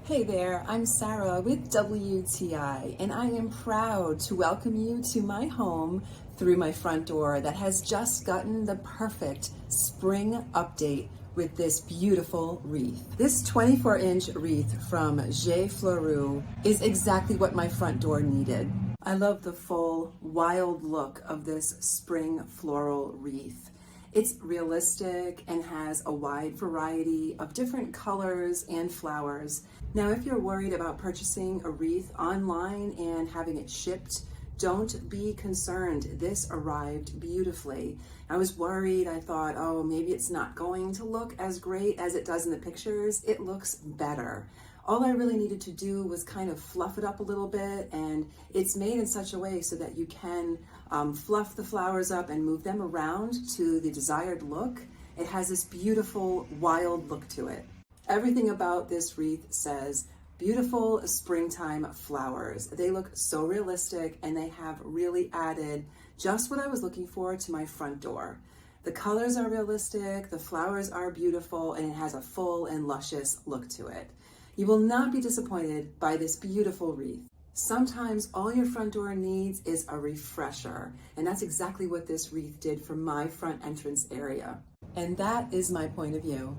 Hey there, I'm Sarah with WTI, and I am proud to welcome you to my home through my front door that has just gotten the perfect spring update with this beautiful wreath. This 24-inch wreath from FLORU is exactly what my front door needed. I love the full, wild look of this spring floral wreath. It's realistic and has a wide variety of different colors and flowers. Now, if you're worried about purchasing a wreath online and having it shipped, don't be concerned. This arrived beautifully. I was worried. I thought, oh, maybe it's not going to look as great as it does in the pictures. It looks better. All I really needed to do was kind of fluff it up a little bit, and it's made in such a way so that you can fluff the flowers up and move them around to the desired look. It has this beautiful, wild look to it. Everything about this wreath says beautiful springtime flowers. They look so realistic, and they have really added just what I was looking for to my front door. The colors are realistic, the flowers are beautiful, and it has a full and luscious look to it. You will not be disappointed by this beautiful wreath. Sometimes all your front door needs is a refresher, and that's exactly what this wreath did for my front entrance area. And that is my point of view.